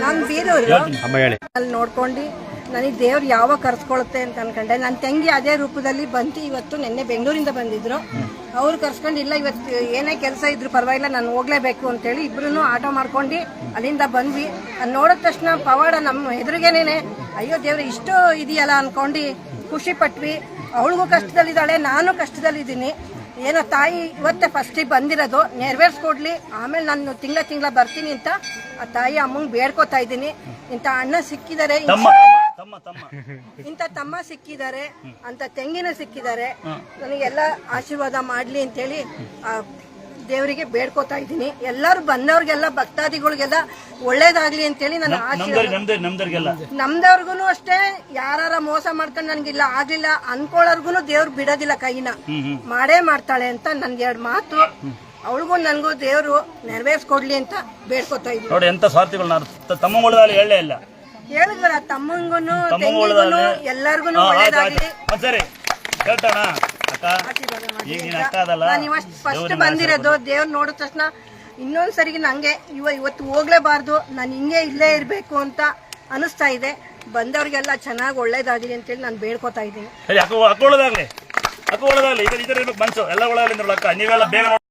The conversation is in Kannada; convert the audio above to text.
ನಾನು ಬೀರೂರು ಅಲ್ಲಿ ನೋಡ್ಕೊಂಡು ನನಗೆ ದೇವ್ರು ಯಾವಾಗ ಕರ್ಸ್ಕೊಳುತ್ತೆ ಅಂತ ಅನ್ಕೊಂಡೆ. ನನ್ನ ತಂಗಿ ಅದೇ ರೂಪದಲ್ಲಿ ಬಂತು. ಇವತ್ತು ನಿನ್ನೆ ಬೆಂಗಳೂರಿಂದ ಬಂದಿದ್ರು. ಅವ್ರು ಕರ್ಸ್ಕೊಂಡು ಇಲ್ಲ ಇವತ್ತು ಏನೇ ಕೆಲಸ ಇದ್ರು ಪರವಾಗಿಲ್ಲ ನಾನು ಹೋಗ್ಲೇಬೇಕು ಅಂತೇಳಿ ಇಬ್ರು ಆಟೋ ಮಾಡ್ಕೊಂಡು ಅಲ್ಲಿಂದ ಬಂದ್ವಿ. ನೋಡಿದ ತಕ್ಷಣ ಪವಾಡ ನಮ್ಮ ಎದುರಿಗೇನೇನೆ ಅಯ್ಯೋ ದೇವ್ರು ಇಷ್ಟು ಇದೆಯಲ್ಲ ಅನ್ಕೊಂಡು ಖುಷಿ ಪಟ್ವಿ. ಅವಳಿಗೂ ಕಷ್ಟದಲ್ಲಿದ್ದಾಳೆ, ನಾನು ಕಷ್ಟದಲ್ಲಿದ್ದೀನಿ. ಏನೋ ತಾಯಿ ಇವತ್ತೇ ಫಸ್ಟಿಗೆ ಬಂದಿರೋದು, ನೆರವೇರಿಸ್ಕೊಡ್ಲಿ. ಆಮೇಲೆ ನಾನು ತಿಂಗಳ ಬರ್ತೀನಿ ಅಂತ ಆ ತಾಯಿ ಅಮ್ಮಂಗೆ ಬೇಡ್ಕೋತಾ ಇದ್ದೀನಿ. ಇಂಥ ಅಣ್ಣ ಸಿಕ್ಕಿದ್ದಾರೆ, ಇಂಥ ತಮ್ಮ ಸಿಕ್ಕಿದ್ದಾರೆ, ಅಂತ ತಂಗಿನೂ ಸಿಕ್ಕಿದ್ದಾರೆ. ನನಗೆಲ್ಲ ಆಶೀರ್ವಾದ ಮಾಡ್ಲಿ ಅಂತೇಳಿ ದೇವರಿಗೆ ಬೇಡ್ಕೋತಾ ಇದ್ದೀನಿ. ಎಲ್ಲರೂ ಬಂದವ್ರಿಗೆಲ್ಲ ಭಕ್ತಾದಿಗಳಿಗೆಲ್ಲ ಒಳ್ಳೇದಾಗ್ಲಿ ಅಂತೇಳಿ ನಾನು ನಮ್ದವ್ರಿಗೂ ಅಷ್ಟೇ. ಯಾರ ಮೋಸ ಮಾಡ್ಕೊಂಡು ನನ್ಗಿಲ್ಲ ಆಗ್ಲಿಲ್ಲ ಅನ್ಕೊಳ್ಳೋರ್ಗು ದೇವ್ರು ಬಿಡೋದಿಲ್ಲ, ಕೈನ ಮಾಡೇ ಮಾಡ್ತಾಳೆ ಅಂತ ನನ್ಗೆ 2 ಮಾತು. ಅವಳಿಗೂ ನನ್ಗೂ ದೇವ್ರು ನೆರವೇರಿಸ್ಕೊಡ್ಲಿ ಅಂತ ಬೇಡ್ಕೋತಾ ಇದ್ದೀನಿ. ನೋಡಿ ಎಂತ ಸ್ವಾರ್ಥಿಗಳು ಹೇಳಿದ್ರ ತಮ್ಮಂಗೂ ತಂಗಿಗೂ ಎಲ್ಲರಿಗೂ ಒಳ್ಳೇದಾಗ್ಲಿ. ನಾನು ಇವತ್ತು ಫಸ್ಟ್ ಬಂದಿರೋದು. ದೇವ್ರು ನೋಡಿದ ತಕ್ಷಣ ಇನ್ನೊಂದ್ಸರಿಗೆ ನಂಗೆ ಇವತ್ತು ಹೋಗ್ಲೇಬಾರ್ದು, ನಾನು ಹಿಂಗೆ ಇಲ್ಲೇ ಇರ್ಬೇಕು ಅಂತ ಅನಿಸ್ತಾ ಇದೆ. ಬಂದವ್ರಿಗೆಲ್ಲ ಚೆನ್ನಾಗಿ ಒಳ್ಳೇದಾಗ್ಲಿ ಅಂತೇಳಿ ನಾನು ಬೇಡ್ಕೋತಾ ಇದ್ದೀನಿ.